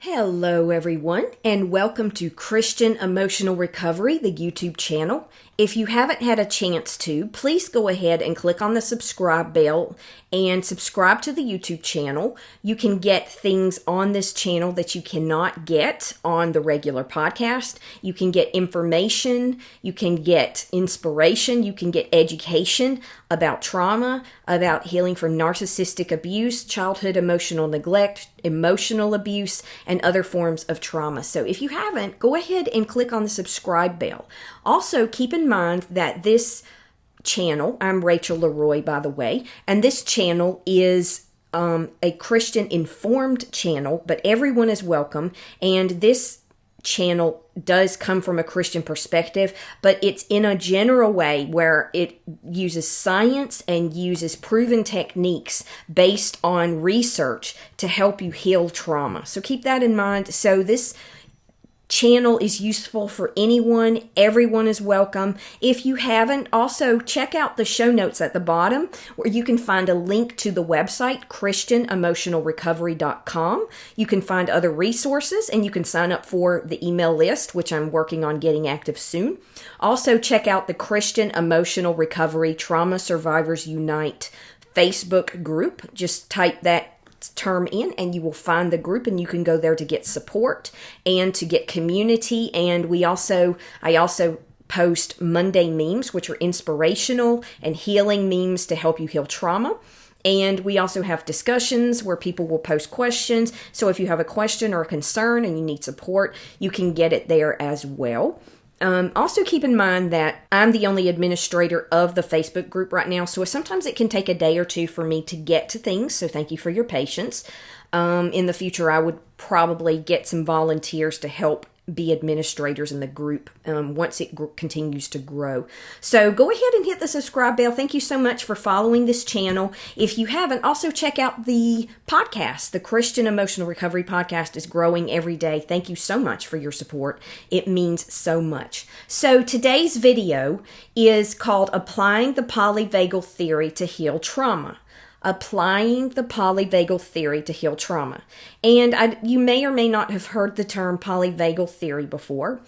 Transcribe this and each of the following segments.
Hello everyone, and welcome to Christian Emotional Recovery, the YouTube channel. If you haven't had a chance to, please go ahead and click on the subscribe bell and subscribe to the YouTube channel. You can get things on this channel that you cannot get on the regular podcast. You can get information, you can get inspiration, you can get education about trauma, about healing from narcissistic abuse, childhood emotional neglect, emotional abuse, and other forms of trauma. So if you haven't, go ahead and click on the subscribe bell. Also, keep in mind that this channel, I'm Rachel Leroy, by the way, and this channel is a Christian informed channel, but everyone is welcome, and this channel does come from a Christian perspective, but it's in a general way where it uses science and uses proven techniques based on research to help you heal trauma. So keep that in mind. So this channel is useful for anyone. Everyone is welcome. If you haven't, also check out the show notes at the bottom where you can find a link to the website christianemotionalrecovery.com. You can find other resources and you can sign up for the email list, which I'm working on getting active soon. Also check out the Christian Emotional Recovery Trauma Survivors Unite Facebook group. Just type that term in and you will find the group, and you can go there to get support and to get community. And I also post Monday memes, which are inspirational and healing memes to help you heal trauma. And we also have discussions where people will post questions. So if you have a question or a concern and you need support, you can get it there as well. Also keep in mind that I'm the only administrator of the Facebook group right now, so sometimes it can take a day or two for me to get to things, so thank you for your patience. In the future, I would probably get some volunteers to help be administrators in the group once it continues to grow. So go ahead and hit the subscribe bell. Thank you so much for following this channel. If you haven't, also check out the podcast. The Christian Emotional Recovery Podcast is growing every day. Thank you so much for your support. It means so much. So today's video is called Applying the Polyvagal Theory to Heal Trauma. Applying the polyvagal theory to heal trauma. And you may or may not have heard the term polyvagal theory before.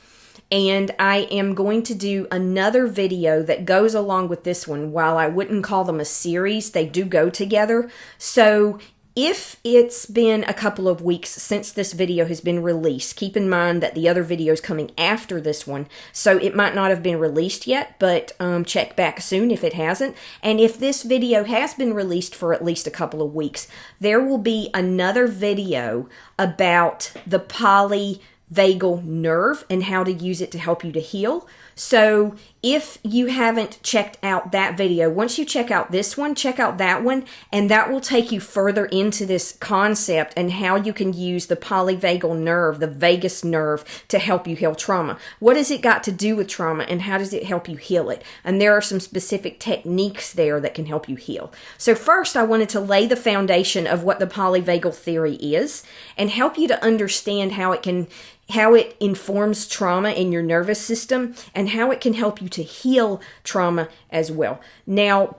And I am going to do another video that goes along with this one. While I wouldn't call them a series, they do go together. So if it's been a couple of weeks since this video has been released, keep in mind that the other video is coming after this one, so it might not have been released yet, but check back soon if it hasn't. And if this video has been released for at least a couple of weeks, there will be another video about the polyvagal nerve and how to use it to help you to heal. So if you haven't checked out that video, once you check out this one, check out that one, and that will take you further into this concept and how you can use the polyvagal nerve, the vagus nerve, to help you heal trauma. What has it got to do with trauma, and how does it help you heal it? And there are some specific techniques there that can help you heal. So first, I wanted to lay the foundation of what the polyvagal theory is and help you to understand how it informs trauma in your nervous system and how it can help you to heal trauma as well. Now,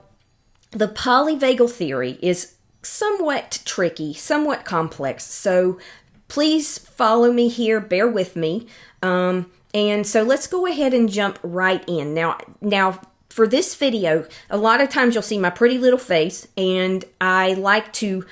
the polyvagal theory is somewhat tricky, somewhat complex, so please follow me here, bear with me. And so let's go ahead and jump right in. Now, for this video, a lot of times you'll see my pretty little face, and I like to,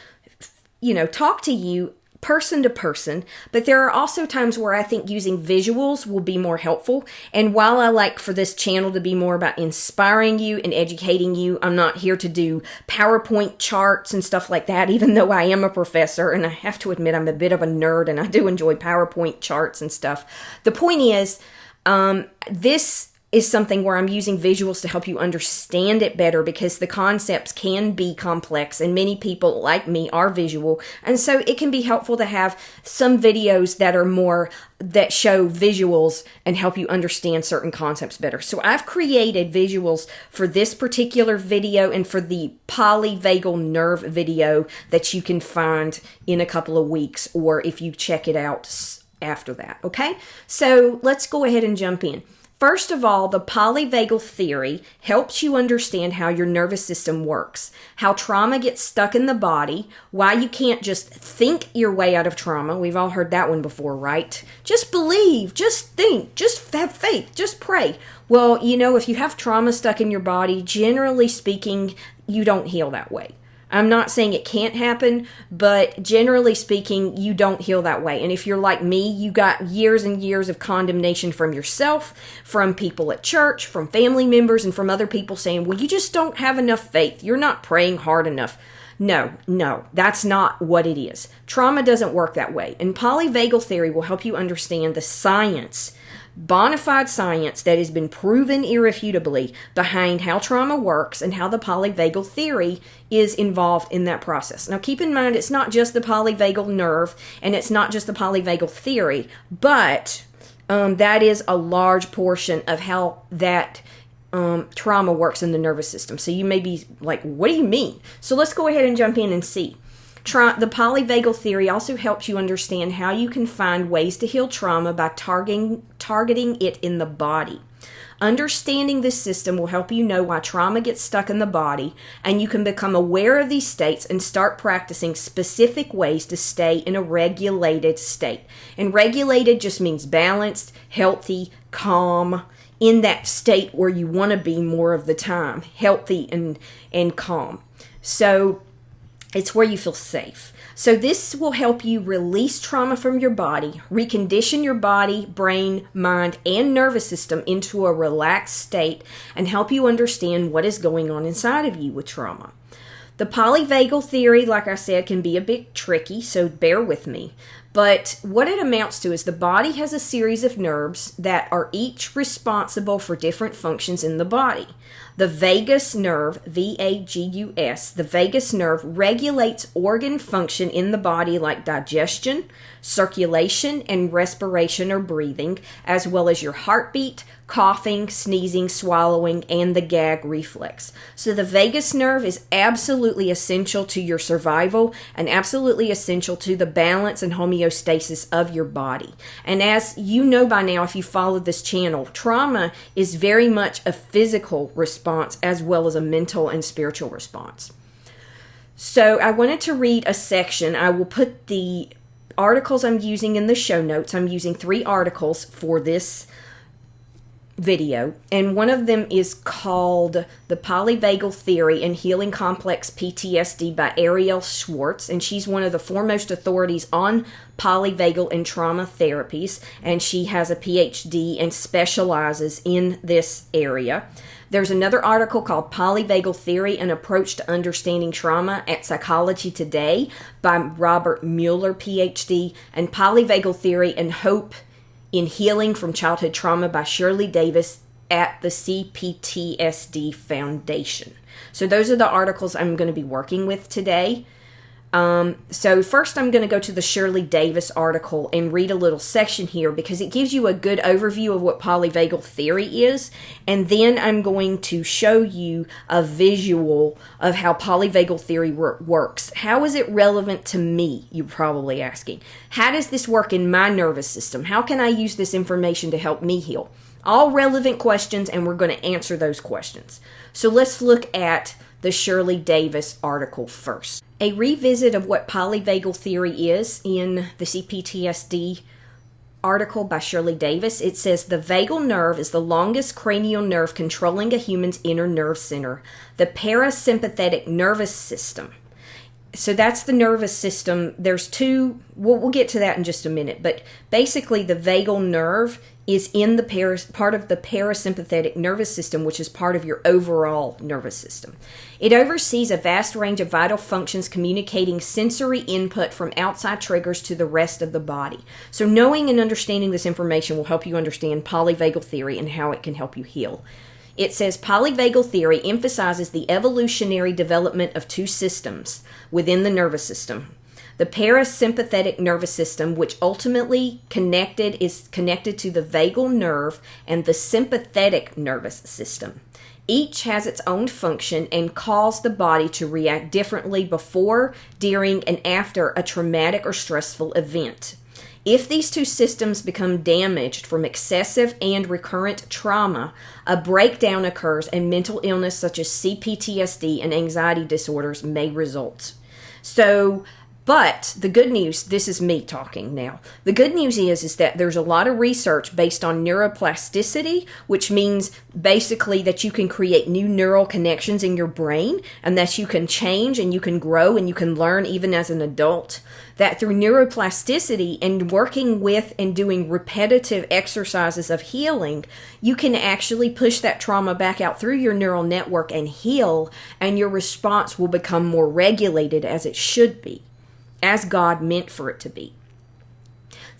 talk to you person to person, but there are also times where I think using visuals will be more helpful. And while I like for this channel to be more about inspiring you and educating you, I'm not here to do PowerPoint charts and stuff like that, even though I am a professor, and I have to admit I'm a bit of a nerd and I do enjoy PowerPoint charts and stuff. The point is, this is something where I'm using visuals to help you understand it better, because the concepts can be complex and many people like me are visual, and so it can be helpful to have some videos that show visuals and help you understand certain concepts better. So I've created visuals for this particular video and for the polyvagal nerve video that you can find in a couple of weeks, or if you check it out after that. Okay, so let's go ahead and jump in. First of all, the polyvagal theory helps you understand how your nervous system works, how trauma gets stuck in the body, why you can't just think your way out of trauma. We've all heard that one before, right? Just believe, just think, just have faith, just pray. Well, if you have trauma stuck in your body, generally speaking, you don't heal that way. I'm not saying it can't happen, but generally speaking, you don't heal that way. And if you're like me, you got years and years of condemnation from yourself, from people at church, from family members, and from other people saying, well, you just don't have enough faith. You're not praying hard enough. No, that's not what it is. Trauma doesn't work that way. And polyvagal theory will help you understand the science, bona fide science that has been proven irrefutably behind how trauma works and how the polyvagal theory is involved in that process. Now keep in mind, it's not just the polyvagal nerve and it's not just the polyvagal theory, but that is a large portion of how that trauma works in the nervous system. So you may be like, what do you mean? So let's go ahead and jump in and see. The polyvagal theory also helps you understand how you can find ways to heal trauma by targeting it in the body. Understanding this system will help you know why trauma gets stuck in the body, and you can become aware of these states and start practicing specific ways to stay in a regulated state. And regulated just means balanced, healthy, calm, in that state where you want to be more of the time, healthy and calm. So it's where you feel safe. So this will help you release trauma from your body, recondition your body, brain, mind, and nervous system into a relaxed state, and help you understand what is going on inside of you with trauma. The polyvagal theory, like I said, can be a bit tricky, so bear with me. But what it amounts to is the body has a series of nerves that are each responsible for different functions in the body. The vagus nerve, V-A-G-U-S, the vagus nerve regulates organ function in the body like digestion, circulation, and respiration or breathing, as well as your heartbeat, coughing, sneezing, swallowing, and the gag reflex. So the vagus nerve is absolutely essential to your survival and absolutely essential to the balance and homeostasis of your body. And as you know by now, if you followed this channel, trauma is very much a physical response as well as a mental and spiritual response. So I wanted to read a section. I will put the articles I'm using in the show notes. I'm using 3 articles for this video, and one of them is called The Polyvagal Theory and Healing Complex PTSD by Arielle Schwartz, and she's one of the foremost authorities on polyvagal and trauma therapies, and she has a PhD and specializes in this area. There's another article called Polyvagal Theory, An Approach to Understanding Trauma at Psychology Today by Robert Mueller, PhD, and Polyvagal Theory and Hope in Healing from Childhood Trauma by Shirley Davis at the CPTSD Foundation. So those are the articles I'm going to be working with today. So first I'm going to go to the Shirley Davis article and read a little section here because it gives you a good overview of what polyvagal theory is, and then I'm going to show you a visual of how polyvagal theory works. How is it relevant to me, you're probably asking. How does this work in my nervous system? How can I use this information to help me heal? All relevant questions, and we're going to answer those questions. So let's look at the Shirley Davis article first. A revisit of what polyvagal theory is in the CPTSD article by Shirley Davis. It says the vagal nerve is the longest cranial nerve controlling a human's inner nerve center, the parasympathetic nervous system. So that's the nervous system. There's 2, we'll get to that in just a minute, but basically the vagal nerve is in the part of the parasympathetic nervous system, which is part of your overall nervous system. It oversees a vast range of vital functions communicating sensory input from outside triggers to the rest of the body. So knowing and understanding this information will help you understand polyvagal theory and how it can help you heal. It says polyvagal theory emphasizes the evolutionary development of 2 systems within the nervous system. The parasympathetic nervous system, which ultimately is connected to the vagal nerve, and the sympathetic nervous system. Each has its own function and cause the body to react differently before, during, and after a traumatic or stressful event. If these two systems become damaged from excessive and recurrent trauma, a breakdown occurs and mental illness such as CPTSD and anxiety disorders may result. But the good news, this is me talking now. The good news is that there's a lot of research based on neuroplasticity, which means basically that you can create new neural connections in your brain and that you can change and you can grow and you can learn even as an adult. That through neuroplasticity and working with and doing repetitive exercises of healing, you can actually push that trauma back out through your neural network and heal, and your response will become more regulated as it should be, as God meant for it to be.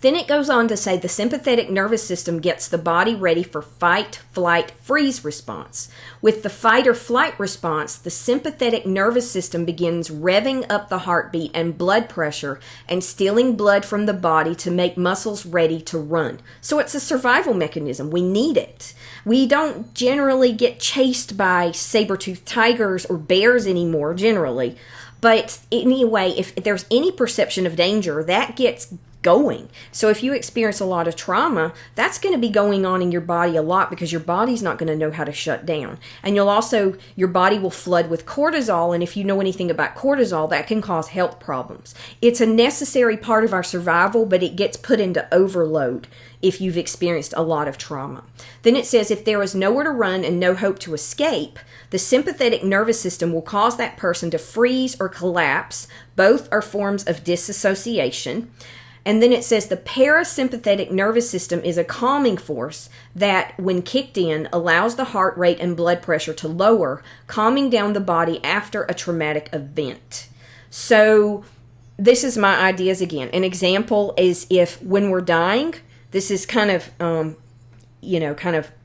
Then it goes on to say the sympathetic nervous system gets the body ready for fight, flight, freeze response. With the fight or flight response, the sympathetic nervous system begins revving up the heartbeat and blood pressure and stealing blood from the body to make muscles ready to run. So it's a survival mechanism. We need it. We don't generally get chased by saber-toothed tigers or bears anymore, generally. But anyway, if there's any perception of danger, that gets going. So if you experience a lot of trauma, that's going to be going on in your body a lot because your body's not going to know how to shut down. And your body will flood with cortisol. And if you know anything about cortisol, that can cause health problems. It's a necessary part of our survival, but it gets put into overload if you've experienced a lot of trauma. Then it says if there is nowhere to run and no hope to escape, the sympathetic nervous system will cause that person to freeze or collapse. Both are forms of disassociation. And then it says the parasympathetic nervous system is a calming force that, when kicked in, allows the heart rate and blood pressure to lower, calming down the body after a traumatic event. So this is my ideas again. An example is if when we're dying, this is kind of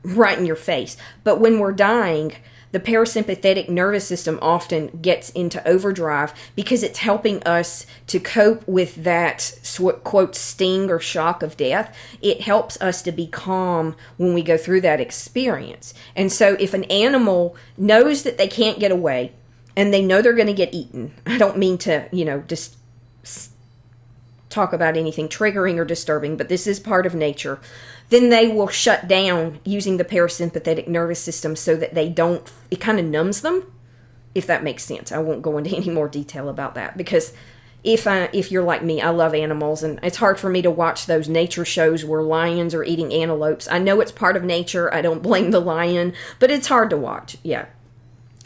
right in your face. But when we're dying, the parasympathetic nervous system often gets into overdrive because it's helping us to cope with that, quote, sting or shock of death. It helps us to be calm when we go through that experience. And so if an animal knows that they can't get away and they know they're going to get eaten, I don't mean to, just talk about anything triggering or disturbing, but this is part of nature, then they will shut down using the parasympathetic nervous system so that it kind of numbs them, if that makes sense. I won't go into any more detail about that because if you're like me, I love animals and it's hard for me to watch those nature shows where lions are eating antelopes. I know it's part of nature. I don't blame the lion, but it's hard to watch. Yeah.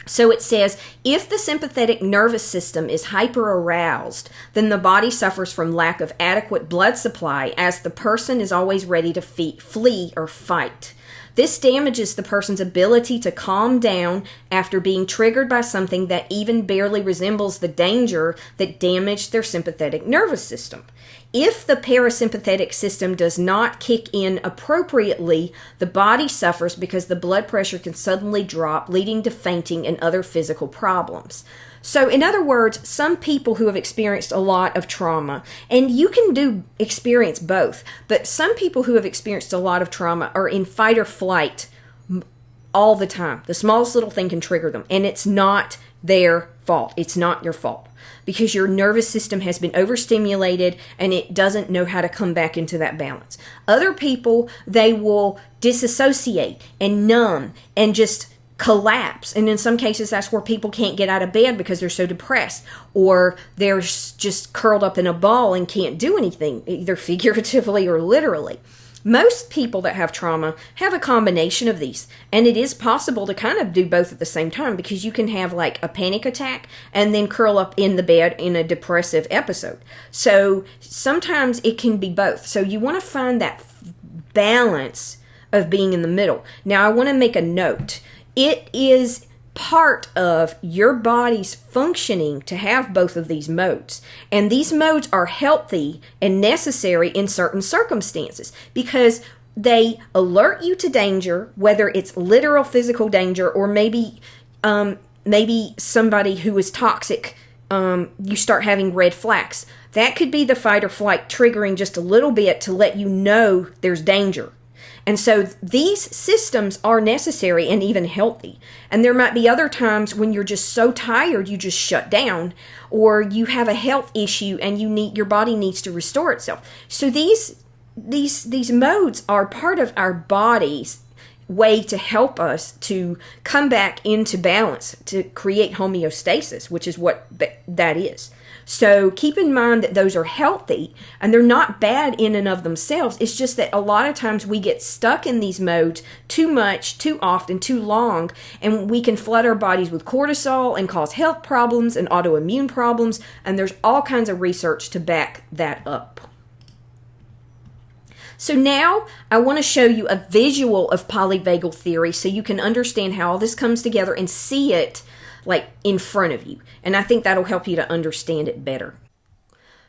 So it says, if the sympathetic nervous system is hyper-aroused, then the body suffers from lack of adequate blood supply as the person is always ready to flee or fight. This damages the person's ability to calm down after being triggered by something that even barely resembles the danger that damaged their sympathetic nervous system. If the parasympathetic system does not kick in appropriately, the body suffers because the blood pressure can suddenly drop, leading to fainting and other physical problems. So in other words, some people who have experienced a lot of trauma, and you can experience both, but some people who have experienced a lot of trauma are in fight or flight all the time. The smallest little thing can trigger them, and it's not their fault. It's not your fault because your nervous system has been overstimulated and it doesn't know how to come back into that balance. Other people, they will disassociate and numb and just collapse. And in some cases, that's where people can't get out of bed because they're so depressed, or they're just curled up in a ball and can't do anything, either figuratively or literally. Most people that have trauma have a combination of these, and it is possible to kind of do both at the same time because you can have like a panic attack and then curl up in the bed in a depressive episode. So sometimes it can be both. So you want to find that balance of being in the middle. Now I want to make a note. It is part of your body's functioning to have both of these modes. And these modes are healthy and necessary in certain circumstances because they alert you to danger, whether it's literal physical danger or maybe somebody who is toxic, you start having red flags. That could be the fight or flight triggering just a little bit to let you know there's danger. And so these systems are necessary and even healthy. And there might be other times when you're just so tired you just shut down, or you have a health issue and your body needs to restore itself. So these modes are part of our body's way to help us to come back into balance, to create homeostasis, which is what that is. So keep in mind that those are healthy and they're not bad in and of themselves. It's just that a lot of times we get stuck in these modes too much, too often, too long, and we can flood our bodies with cortisol and cause health problems and autoimmune problems, and there's all kinds of research to back that up. So now I want to show you a visual of polyvagal theory so you can understand how all this comes together and see it like in front of you. And I think that'll help you to understand it better.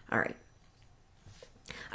All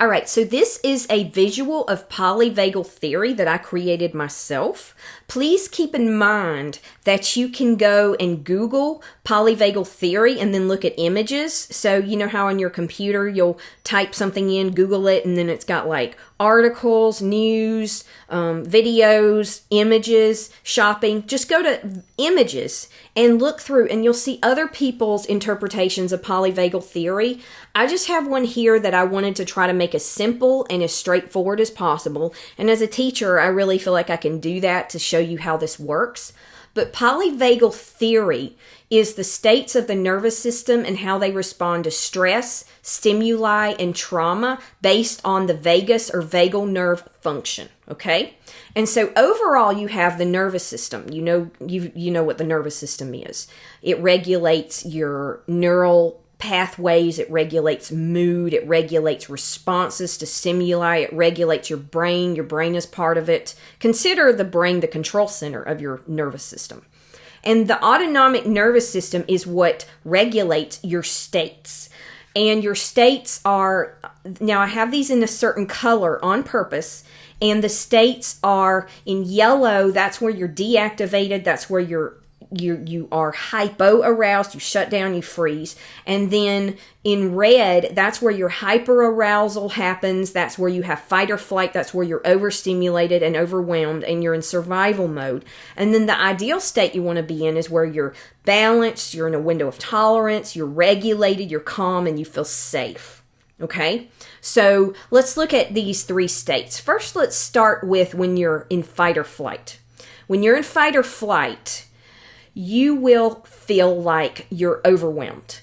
right, so this is a visual of polyvagal theory that I created myself. Please keep in mind that you can go and Google polyvagal theory and then look at images. So you know how on your computer you'll type something in, Google it, and then it's got like articles, news, videos, images, shopping. Just go to images and look through, and you'll see other people's interpretations of polyvagal theory. I just have one here that I wanted to try to make as simple and as straightforward as possible. And as a teacher, I really feel like I can do that to show you how this works. But polyvagal theory is the states of the nervous system and how they respond to stress, stimuli, and trauma based on the vagus or vagal nerve function, okay? And so overall, you have the nervous system. You know what the nervous system is. It regulates your neural pathways, it regulates mood, it regulates responses to stimuli, it regulates your brain. Your brain is part of it. Consider the brain the control center of your nervous system. And the autonomic nervous system is what regulates your states. And your states are, now I have these in a certain color on purpose, and the states are in yellow. That's where you're deactivated, that's where you are hypo-aroused, you shut down, you freeze. And then in red, that's where your hyper-arousal happens, that's where you have fight or flight, that's where you're overstimulated and overwhelmed and you're in survival mode. And then the ideal state you want to be in is where you're balanced, you're in a window of tolerance, you're regulated, you're calm, and you feel safe. Okay? So let's look at these three states. First, let's start with when you're in fight or flight. When you're in fight or flight, you will feel like you're overwhelmed.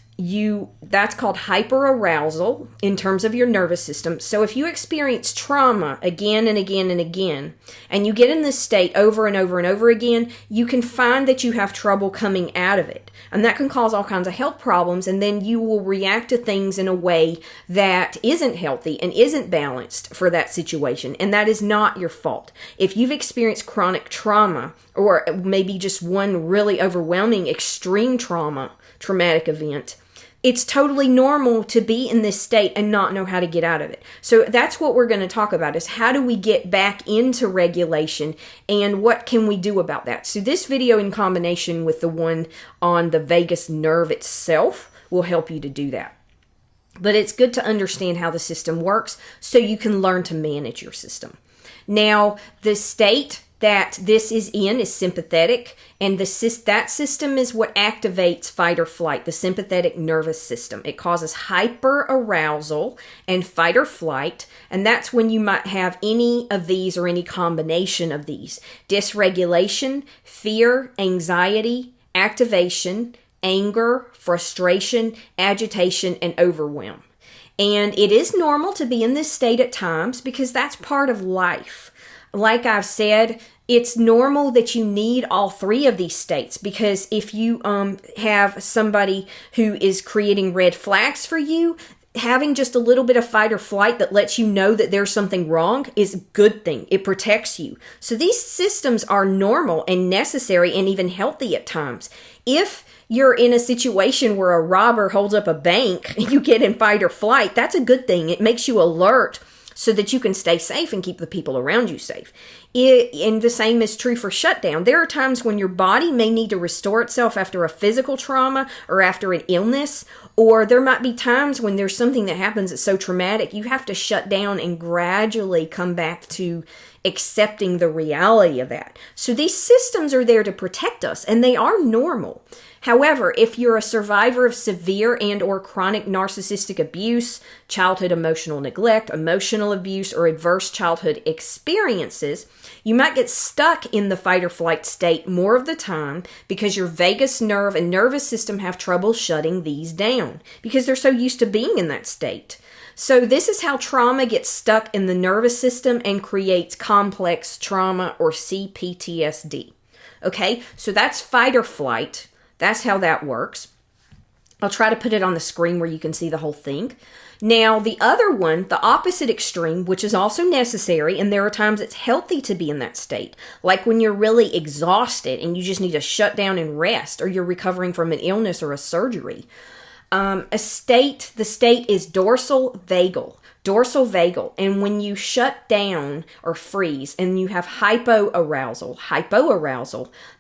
That's called hyperarousal in terms of your nervous system. So if you experience trauma again and again and again, and you get in this state over and over and over again, you can find that you have trouble coming out of it. And that can cause all kinds of health problems, and then you will react to things in a way that isn't healthy and isn't balanced for that situation. And that is not your fault. If you've experienced chronic trauma, or maybe just one really overwhelming extreme traumatic event, it's totally normal to be in this state and not know how to get out of it. So that's what we're going to talk about, is how do we get back into regulation and what can we do about that. So this video, in combination with the one on the vagus nerve itself, will help you to do that. But it's good to understand how the system works so you can learn to manage your system. Now, the state that this is in is sympathetic, and that system is what activates fight or flight, the sympathetic nervous system. It causes hyperarousal and fight or flight, and that's when you might have any of these or any combination of these. Dysregulation, fear, anxiety, activation, anger, frustration, agitation, and overwhelm. And it is normal to be in this state at times because that's part of life. Like I've said, it's normal that you need all three of these states, because if you have somebody who is creating red flags for you, having just a little bit of fight or flight that lets you know that there's something wrong is a good thing. It protects you. So these systems are normal and necessary and even healthy at times. If you're in a situation where a robber holds up a bank and you get in fight or flight, that's a good thing. It makes you alert so that you can stay safe and keep the people around you safe. And the same is true for shutdown. There are times when your body may need to restore itself after a physical trauma or after an illness, Or there might be times when there's something that happens that's so traumatic, you have to shut down and gradually come back to accepting the reality of that. So these systems are there to protect us, and they are normal. However, if you're a survivor of severe and or chronic narcissistic abuse, childhood emotional neglect, emotional abuse, or adverse childhood experiences, you might get stuck in the fight or flight state more of the time because your vagus nerve and nervous system have trouble shutting these down because they're so used to being in that state. So this is how trauma gets stuck in the nervous system and creates complex trauma or CPTSD. Okay, so that's fight or flight. That's how that works. I'll try to put it on the screen where you can see the whole thing. Now, the other one, the opposite extreme, which is also necessary, and there are times it's healthy to be in that state, like when you're really exhausted and you just need to shut down and rest, or you're recovering from an illness or a surgery. The state is dorsal vagal. And when you shut down or freeze and you have hypoarousal,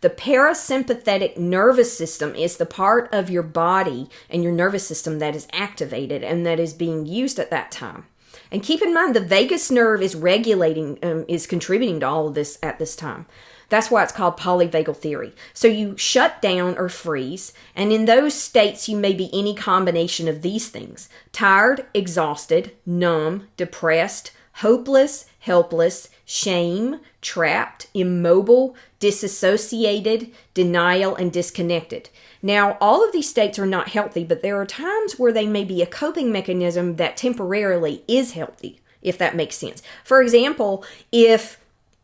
the parasympathetic nervous system is the part of your body and your nervous system that is activated and that is being used at that time. And keep in mind, the vagus nerve is is contributing to all of this at this time. That's why it's called polyvagal theory. So you shut down or freeze, and in those states you may be any combination of these things: tired, exhausted, numb, depressed, hopeless, helpless, shame, trapped, immobile, disassociated, denial, and disconnected. Now, all of these states are not healthy, but there are times where they may be a coping mechanism that temporarily is healthy, if that makes sense. For example, if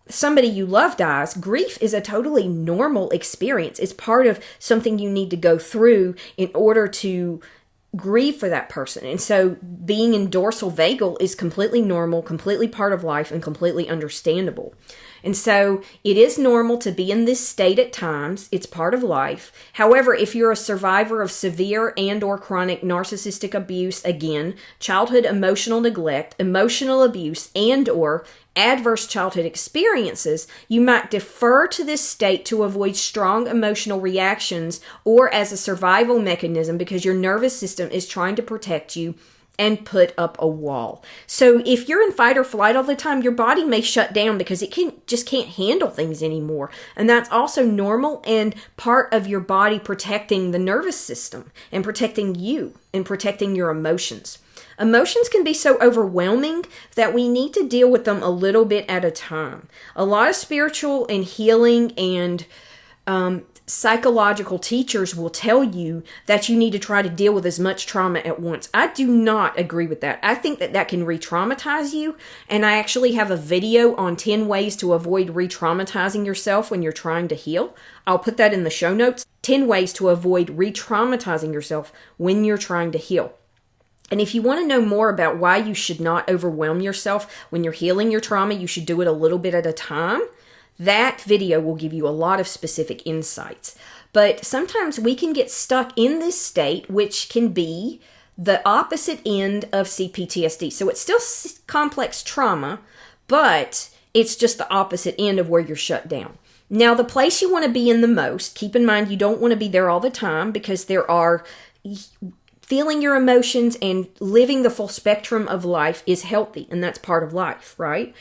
somebody you love dies, grief is a totally normal experience. It's part of something you need to go through in order to grieve for that person. And so being in dorsal vagal is completely normal, completely part of life, and completely understandable. And so it is normal to be in this state at times. It's part of life. However, if you're a survivor of severe and or chronic narcissistic abuse, again, childhood emotional neglect, emotional abuse, and or adverse childhood experiences, you might defer to this state to avoid strong emotional reactions or as a survival mechanism because your nervous system is trying to protect you and put up a wall. So if you're in fight or flight all the time, your body may shut down because it just can't handle things anymore. And that's also normal and part of your body protecting the nervous system and protecting you and protecting your emotions. Emotions can be so overwhelming that we need to deal with them a little bit at a time. A lot of spiritual and healing and psychological teachers will tell you that you need to try to deal with as much trauma at once. I do not agree with that. I think that can re-traumatize you, and I actually have a video on 10 ways to avoid re-traumatizing yourself when you're trying to heal. I'll put that in the show notes. 10 ways to avoid re-traumatizing yourself when you're trying to heal. And if you want to know more about why you should not overwhelm yourself when you're healing your trauma, you should do it a little bit at a time. That video will give you a lot of specific insights. But sometimes we can get stuck in this state, which can be the opposite end of CPTSD. So it's still complex trauma, but it's just the opposite end of where you're shut down. Now, the place you want to be in the most, keep in mind you don't want to be there all the time because there are feeling your emotions and living the full spectrum of life is healthy, and that's part of life, right?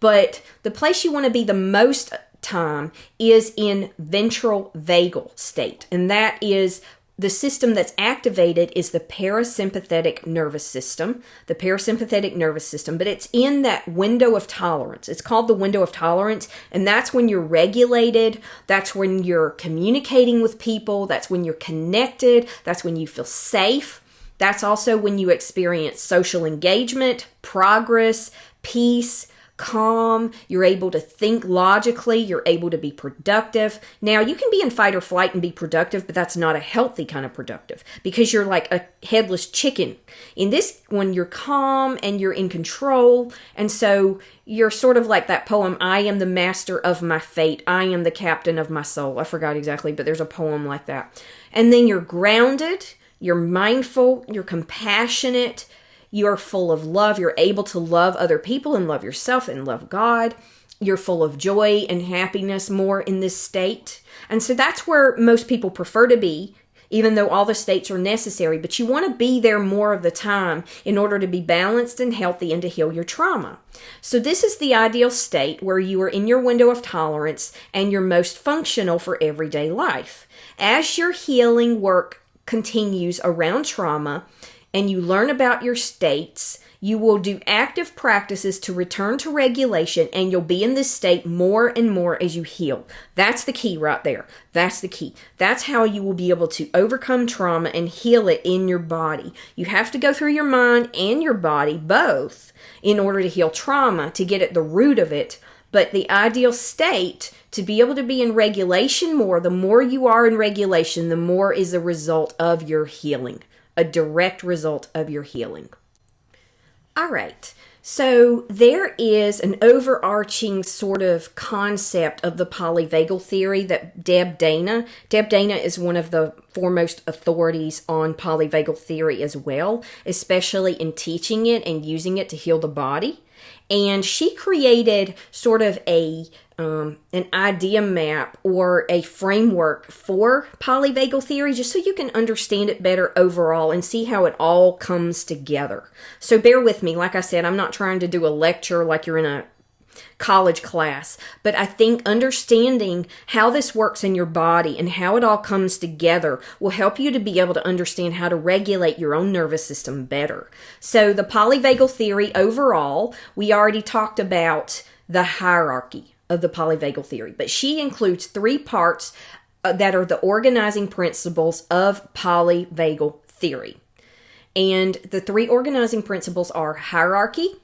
But the place you want to be the most time is in ventral vagal state. And that is the system that's activated is the parasympathetic nervous system. But it's in that window of tolerance. It's called the window of tolerance. And that's when you're regulated. That's when you're communicating with people. That's when you're connected. That's when you feel safe. That's also when you experience social engagement, progress, peace, calm, you're able to think logically, you're able to be productive. Now, you can be in fight or flight and be productive, but that's not a healthy kind of productive because you're like a headless chicken. In this one, you're calm and you're in control, and so you're sort of like that poem, I am the master of my fate, I am the captain of my soul. I forgot exactly, but there's a poem like that. And then you're grounded, you're mindful, you're compassionate, you're full of love. You're able to love other people and love yourself and love God. You're full of joy and happiness more in this state. And so that's where most people prefer to be even though all the states are necessary. But you want to be there more of the time in order to be balanced and healthy and to heal your trauma. So this is the ideal state where you are in your window of tolerance and you're most functional for everyday life. As your healing work continues around trauma and you learn about your states, you will do active practices to return to regulation, and you'll be in this state more and more as you heal. That's the key right there. That's the key. That's how you will be able to overcome trauma and heal it in your body. You have to go through your mind and your body, both, in order to heal trauma, to get at the root of it. But the ideal state, to be able to be in regulation more, the more you are in regulation, the more is a result of your healing, a direct result of your healing. All right, so there is an overarching sort of concept of the polyvagal theory that Deb Dana is one of the foremost authorities on polyvagal theory as well, especially in teaching it and using it to heal the body. And she created sort of an idea map or a framework for polyvagal theory, just so you can understand it better overall and see how it all comes together. So bear with me. Like I said, I'm not trying to do a lecture like you're in a college class, but I think understanding how this works in your body and how it all comes together will help you to be able to understand how to regulate your own nervous system better. So the polyvagal theory overall, we already talked about the hierarchy of the polyvagal theory, but she includes 3 parts that are the organizing principles of polyvagal theory. And the 3 organizing principles are hierarchy,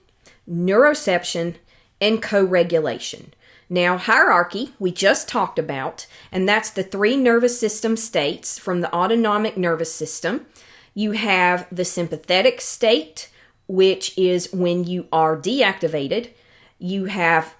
neuroception, and co-regulation. Now, hierarchy, we just talked about, and that's the 3 nervous system states from the autonomic nervous system. You have the sympathetic state, which is when you are deactivated. You have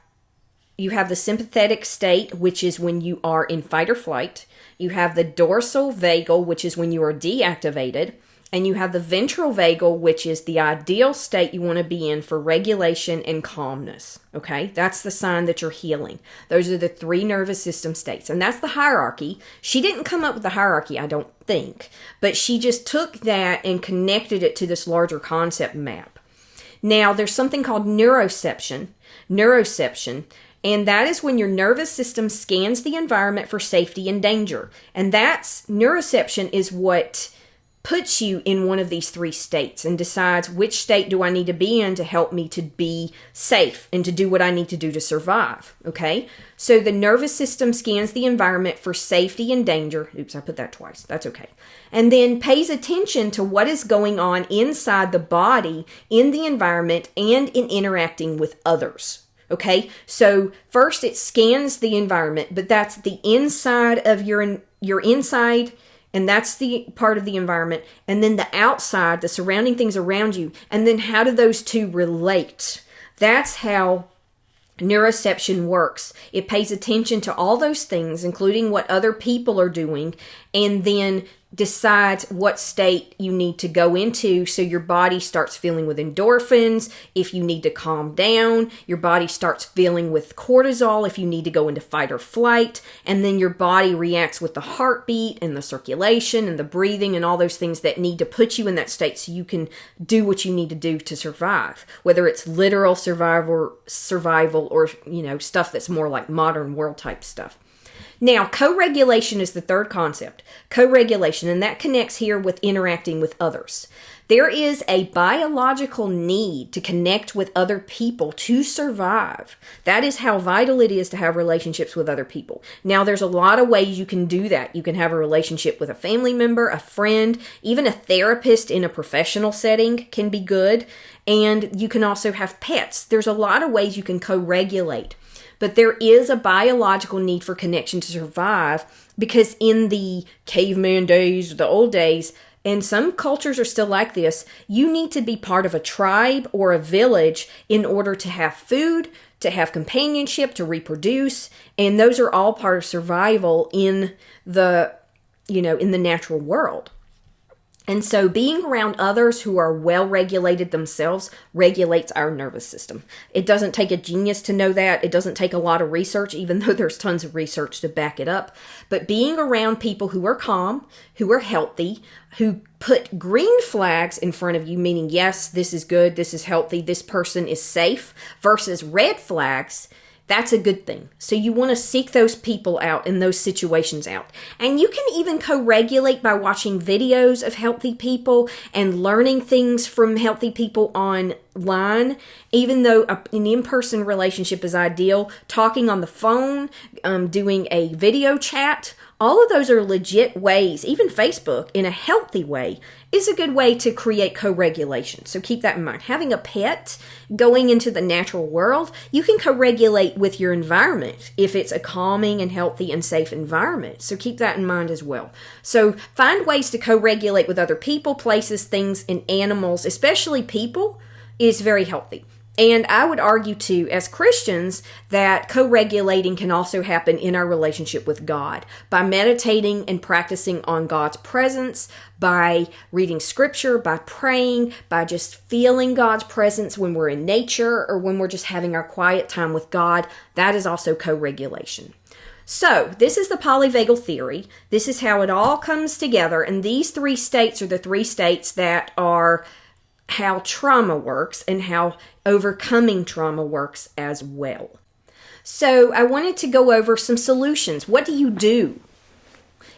the sympathetic state, which is when you are in fight or flight. You have the dorsal vagal, which is when you are deactivated. And you have the ventral vagal, which is the ideal state you want to be in for regulation and calmness. Okay, that's the sign that you're healing. Those are the 3 nervous system states. And that's the hierarchy. She didn't come up with the hierarchy, I don't think. But she just took that and connected it to this larger concept map. Now, there's something called neuroception, and that is when your nervous system scans the environment for safety and danger. And neuroception is what puts you in one of these 3 states and decides which state do I need to be in to help me to be safe and to do what I need to do to survive, okay? So the nervous system scans the environment for safety and danger. Oops, I put that twice. That's okay. And then pays attention to what is going on inside the body, in the environment, and in interacting with others. Okay, so first it scans the environment, but that's the inside of your inside, and that's the part of the environment, and then the outside, the surrounding things around you, and then how do those 2 relate? That's how neuroception works. It pays attention to all those things, including what other people are doing, and then decides what state you need to go into, so your body starts feeling with endorphins. If you need to calm down, your body starts feeling with cortisol if you need to go into fight or flight, and then your body reacts with the heartbeat and the circulation and the breathing and all those things that need to put you in that state so you can do what you need to do to survive, whether it's literal survival or stuff that's more like modern world type stuff. Now, co-regulation is the 3rd concept, co-regulation, and that connects here with interacting with others. There is a biological need to connect with other people to survive. That is how vital it is to have relationships with other people. Now, there's a lot of ways you can do that. You can have a relationship with a family member, a friend, even a therapist in a professional setting can be good, and you can also have pets. There's a lot of ways you can co-regulate. But there is a biological need for connection to survive, because in the caveman days, the old days, and some cultures are still like this, you need to be part of a tribe or a village in order to have food, to have companionship, to reproduce, and those are all part of survival in the natural world. And so being around others who are well regulated themselves regulates our nervous system. It doesn't take a genius to know that. It doesn't take a lot of research, even though there's tons of research to back it up. But being around people who are calm, who are healthy, who put green flags in front of you, meaning, yes, this is good, this is healthy, this person is safe, versus red flags, that's a good thing. So you want to seek those people out and those situations out. And you can even co-regulate by watching videos of healthy people and learning things from healthy people online. Even though an in-person relationship is ideal, talking on the phone, doing a video chat, all of those are legit ways. Even Facebook, in a healthy way, is a good way to create co-regulation. So keep that in mind. Having a pet, going into the natural world, you can co-regulate with your environment if it's a calming and healthy and safe environment. So keep that in mind as well. So find ways to co-regulate with other people, places, things, and animals, especially people, is very healthy. And I would argue too, as Christians, that co-regulating can also happen in our relationship with God by meditating and practicing on God's presence, by reading scripture, by praying, by just feeling God's presence when we're in nature or when we're just having our quiet time with God. That is also co-regulation. So this is the polyvagal theory. This is how it all comes together. And these three states are the three states that are how trauma works and how overcoming trauma works as well. So I wanted to go over some solutions. What do you do?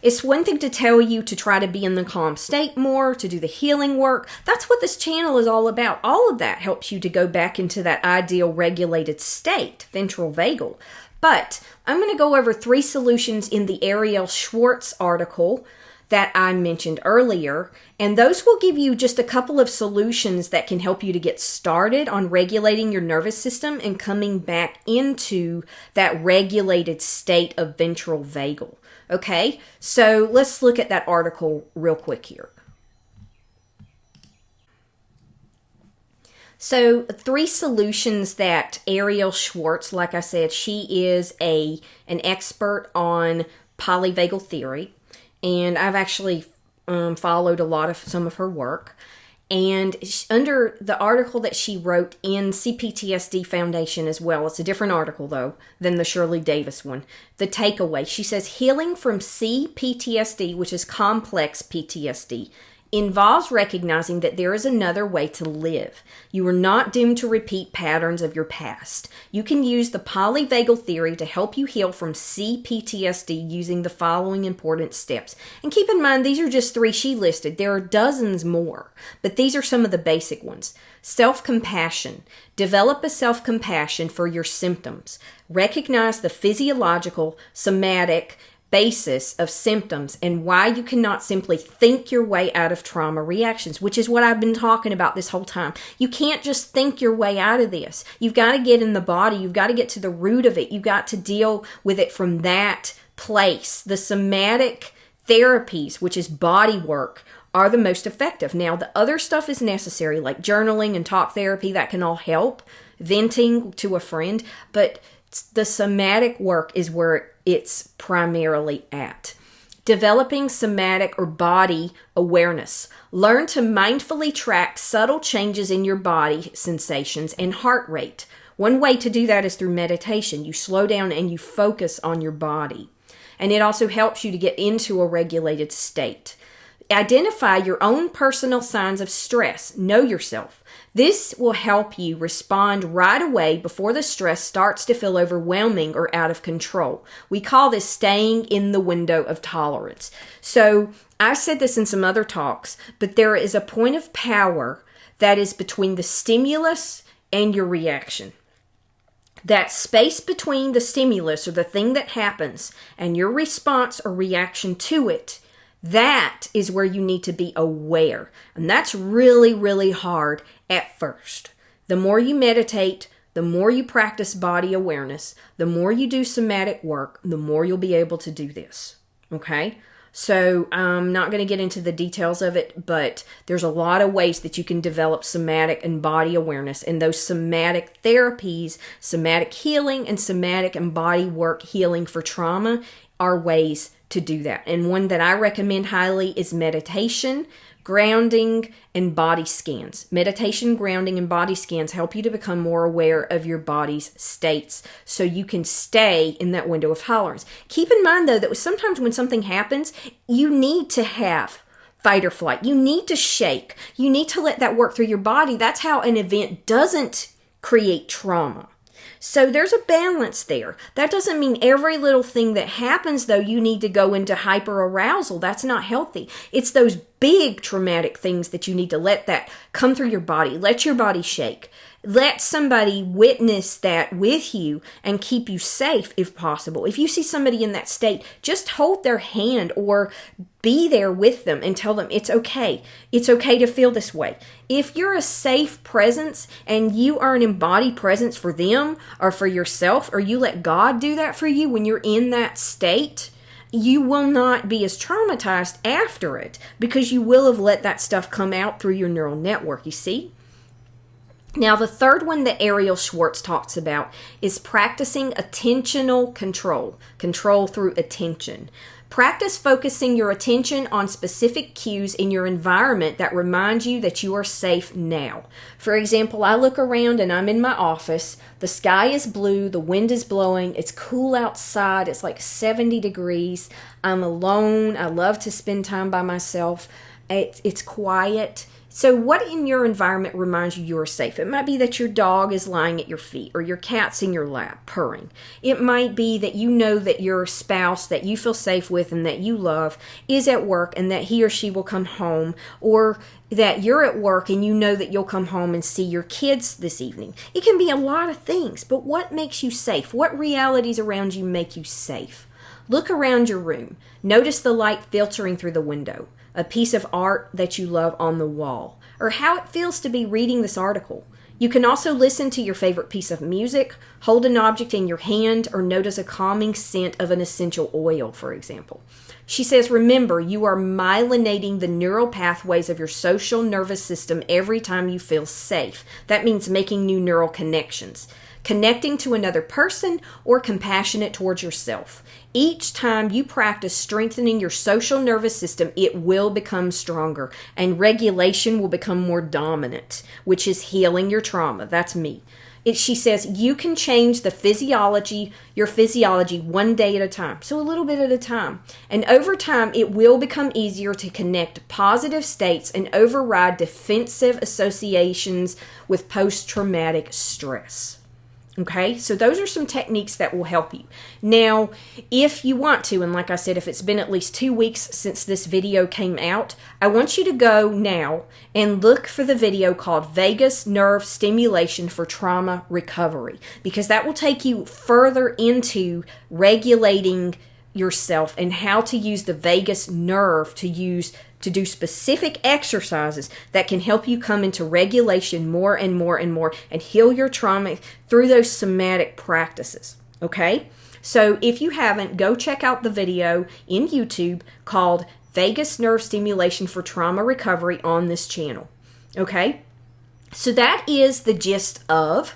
It's one thing to tell you to try to be in the calm state more, to do the healing work. That's what this channel is all about. All of that helps you to go back into that ideal regulated state, ventral vagal. But I'm going to go over 3 solutions in the Ariel Schwartz article that I mentioned earlier, and those will give you just a couple of solutions that can help you to get started on regulating your nervous system and coming back into that regulated state of ventral vagal. Okay, so let's look at that article real quick here. So 3 solutions that Ariel Schwartz, like I said, she is an expert on polyvagal theory. And I've actually followed some of her work. And under the article that she wrote in CPTSD Foundation as well, it's a different article though than the Shirley Davis one. The takeaway, she says, healing from CPTSD, which is complex PTSD, involves recognizing that there is another way to live. You are not doomed to repeat patterns of your past. You can use the polyvagal theory to help you heal from CPTSD using the following important steps. And keep in mind, these are just 3 she listed. There are dozens more, but these are some of the basic ones. Self-compassion. Develop a self-compassion for your symptoms. Recognize the physiological, somatic, basis of symptoms and why you cannot simply think your way out of trauma reactions, which is what I've been talking about this whole time. You can't just think your way out of this. You've got to get in the body. You've got to get to the root of it. You've got to deal with it from that place. The somatic therapies, which is body work, are the most effective. Now, the other stuff is necessary, like journaling and talk therapy. That can all help. Venting to a friend. But the somatic work is where it's primarily at. Developing somatic or body awareness. Learn to mindfully track subtle changes in your body sensations and heart rate. One way to do that is through meditation. You slow down and you focus on your body. And it also helps you to get into a regulated state. Identify your own personal signs of stress. Know yourself. This will help you respond right away before the stress starts to feel overwhelming or out of control. We call this staying in the window of tolerance. So I said this in some other talks, but there is a point of power that is between the stimulus and your reaction. That space between the stimulus or the thing that happens and your response or reaction to it, that is where you need to be aware. And that's really, really hard at first. The more you meditate, the more you practice body awareness, the more you do somatic work, the more you'll be able to do this. Okay? So I'm not going to get into the details of it, but there's a lot of ways that you can develop somatic and body awareness. And those somatic therapies, somatic healing, and somatic and body work healing for trauma are ways to do that. And one that I recommend highly is meditation, Grounding and body scans. Meditation, grounding, and body scans help you to become more aware of your body's states so you can stay in that window of tolerance. Keep in mind, though, that sometimes when something happens, you need to have fight or flight. You need to shake. You need to let that work through your body. That's how an event doesn't create trauma. So there's a balance there. That doesn't mean every little thing that happens, though, you need to go into hyperarousal. That's not healthy. It's those big traumatic things that you need to let that come through your body. Let your body shake. Let somebody witness that with you and keep you safe if possible. If you see somebody in that state, just hold their hand or be there with them and tell them it's okay. It's okay to feel this way. If you're a safe presence and you are an embodied presence for them or for yourself, or you let God do that for you when you're in that state, you will not be as traumatized after it because you will have let that stuff come out through your neural network, you see? Now, the third one that Ariel Schwartz talks about is practicing attentional control, control through attention. Practice focusing your attention on specific cues in your environment that remind you that you are safe now. For example, I look around and I'm in my office. The sky is blue, the wind is blowing, it's cool outside, it's like 70 degrees. I'm alone, I love to spend time by myself. It's quiet. So what in your environment reminds you are safe? It might be that your dog is lying at your feet or your cat's in your lap purring. It might be that you know that your spouse that you feel safe with and that you love is at work and that he or she will come home, or that you're at work and you know that you'll come home and see your kids this evening. It can be a lot of things, but what makes you safe? What realities around you make you safe? Look around your room. Notice the light filtering through the window, a piece of art that you love on the wall, or how it feels to be reading this article. You can also listen to your favorite piece of music, hold an object in your hand, or notice a calming scent of an essential oil, for example. She says, remember, you are myelinating the neural pathways of your social nervous system every time you feel safe. That means making new neural connections, connecting to another person, or compassionate towards yourself. Each time you practice strengthening your social nervous system, it will become stronger, and regulation will become more dominant, which is healing your trauma. That's me. She says you can change your physiology one day at a time, so a little bit at a time. And over time, it will become easier to connect positive states and override defensive associations with post-traumatic stress. Okay, so those are some techniques that will help you. Now, if you want to, and like I said, if it's been at least 2 weeks since this video came out, I want you to go now and look for the video called Vagus Nerve Stimulation for Trauma Recovery, because that will take you further into regulating yourself and how to use the vagus nerve to do specific exercises that can help you come into regulation more and more and more and heal your trauma through those somatic practices. Okay? So if you haven't, go check out the video in YouTube called Vagus Nerve Stimulation for Trauma Recovery on this channel. Okay? So that is the gist of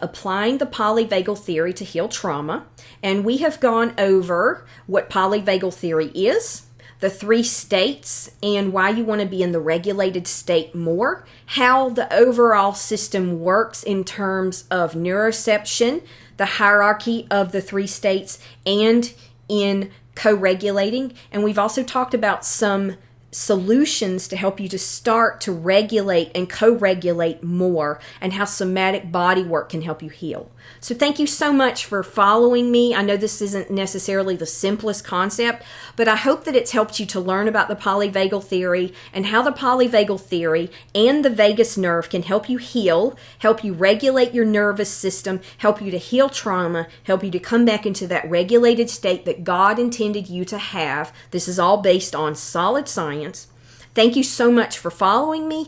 applying the polyvagal theory to heal trauma. And we have gone over what polyvagal theory is, the 3 states, and why you want to be in the regulated state more, how the overall system works in terms of neuroception, the hierarchy of the 3 states, and in co-regulating. And we've also talked about some solutions to help you to start to regulate and co-regulate more, and how somatic body work can help you heal. So thank you so much for following me. I know this isn't necessarily the simplest concept, but I hope that it's helped you to learn about the polyvagal theory and how the polyvagal theory and the vagus nerve can help you heal, help you regulate your nervous system, help you to heal trauma, help you to come back into that regulated state that God intended you to have. This is all based on solid science. Thank you so much for following me.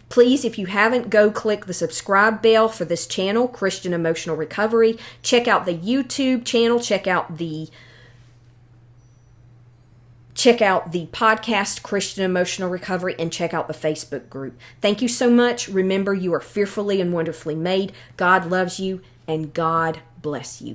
Please, if you haven't, go click the subscribe bell for this channel, Christian Emotional Recovery. Check out the YouTube channel. Check out the podcast, Christian Emotional Recovery, and check out the Facebook group. Thank you so much. Remember, you are fearfully and wonderfully made. God loves you, and God bless you.